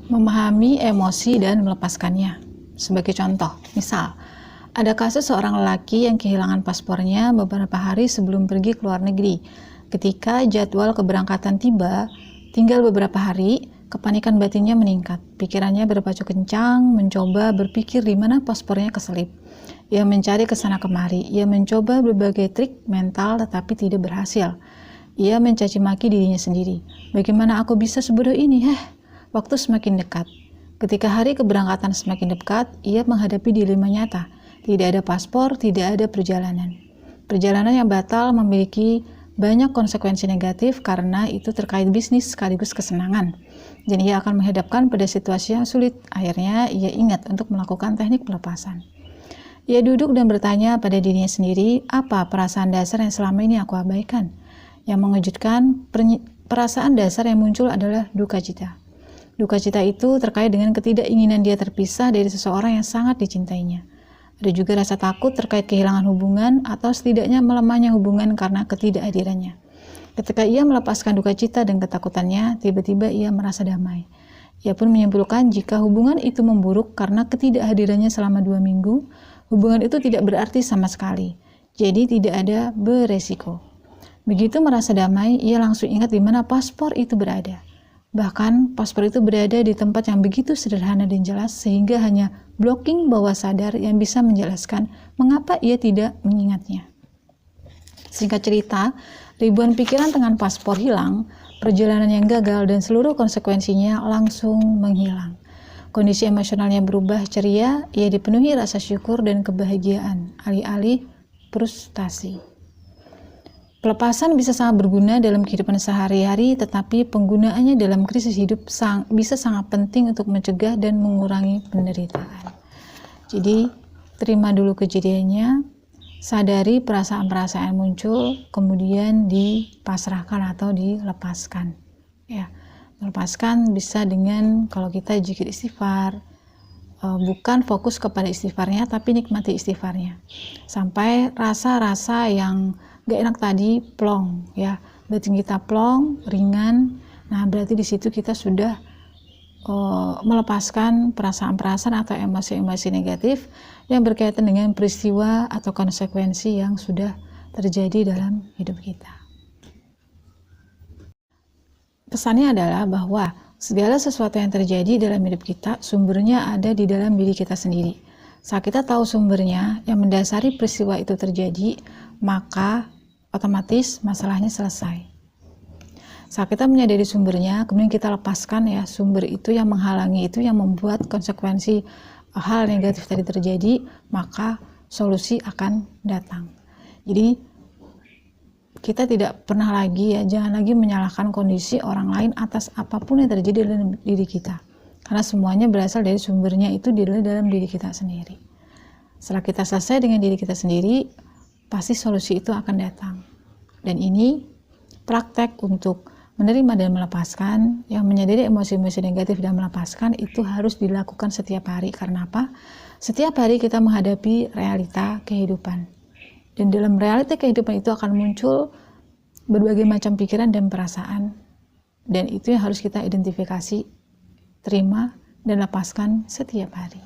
Memahami emosi dan melepaskannya. Sebagai contoh, misal, ada kasus seorang lelaki yang kehilangan paspornya beberapa hari sebelum pergi ke luar negeri. Ketika jadwal keberangkatan tiba, tinggal beberapa hari, kepanikan batinnya meningkat. Pikirannya berpacu kencang, mencoba berpikir di mana paspornya keselip. Ia mencari kesana kemari, ia mencoba berbagai trik mental tetapi tidak berhasil. Ia mencaci maki dirinya sendiri. Bagaimana aku bisa sebodoh ini? Waktu semakin dekat. Ketika hari keberangkatan semakin dekat, ia menghadapi dilema nyata. Tidak ada paspor, tidak ada perjalanan. Perjalanan yang batal memiliki banyak konsekuensi negatif karena itu terkait bisnis sekaligus kesenangan. Dan ia akan menghadapkan pada situasi yang sulit. Akhirnya ia ingat untuk melakukan teknik pelepasan. Ia duduk dan bertanya pada dirinya sendiri, apa perasaan dasar yang selama ini aku abaikan? Yang mengejutkan, perasaan dasar yang muncul adalah duka cita. Duka cita itu terkait dengan ketidakinginan dia terpisah dari seseorang yang sangat dicintainya. Ada juga rasa takut terkait kehilangan hubungan atau setidaknya melemahnya hubungan karena ketidakhadirannya. Ketika ia melepaskan duka cita dan ketakutannya, tiba-tiba ia merasa damai. Ia pun menyimpulkan jika hubungan itu memburuk karena ketidakhadirannya selama 2 minggu, hubungan itu tidak berarti sama sekali. Jadi tidak ada beresiko. Begitu merasa damai, ia langsung ingat di mana paspor itu berada. Bahkan paspor itu berada di tempat yang begitu sederhana dan jelas sehingga hanya blocking bawah sadar yang bisa menjelaskan mengapa ia tidak mengingatnya. Singkat cerita, ribuan pikiran tentang paspor hilang, perjalanan yang gagal dan seluruh konsekuensinya langsung menghilang. Kondisi emosionalnya berubah ceria, ia dipenuhi rasa syukur dan kebahagiaan, alih-alih frustasi. Pelepasan bisa sangat berguna dalam kehidupan sehari-hari, tetapi penggunaannya dalam krisis hidup bisa sangat penting untuk mencegah dan mengurangi penderitaan. Jadi, terima dulu kejadiannya, sadari perasaan-perasaan muncul, kemudian dipasrahkan atau dilepaskan. Ya, melepaskan bisa dengan kalau kita zikir istighfar, bukan fokus kepada istighfarnya, tapi nikmati istighfarnya. Sampai rasa-rasa yang gak enak tadi plong, ya. Batin kita plong, ringan. Nah, berarti di situ kita sudah melepaskan perasaan-perasaan atau emosi-emosi negatif yang berkaitan dengan peristiwa atau konsekuensi yang sudah terjadi dalam hidup kita. Pesannya adalah bahwa segala sesuatu yang terjadi dalam hidup kita, sumbernya ada di dalam diri kita sendiri. Saat kita tahu sumbernya yang mendasari peristiwa itu terjadi, maka otomatis masalahnya selesai. Saat kita menyadari sumbernya, kemudian kita lepaskan ya sumber itu yang menghalangi itu, yang membuat konsekuensi hal negatif tadi terjadi, maka solusi akan datang. Jadi kita tidak pernah lagi jangan lagi menyalahkan kondisi orang lain atas apapun yang terjadi dalam diri kita. Karena semuanya berasal dari sumbernya itu dalam diri kita sendiri. Setelah kita selesai dengan diri kita sendiri, pasti solusi itu akan datang. Dan ini praktek untuk menerima dan melepaskan, yang menyadari emosi-emosi negatif dan melepaskan itu harus dilakukan setiap hari. Karena apa? Setiap hari kita menghadapi realita kehidupan. Dan dalam realita kehidupan itu akan muncul berbagai macam pikiran dan perasaan. Dan itu yang harus kita identifikasi, terima, dan lepaskan setiap hari.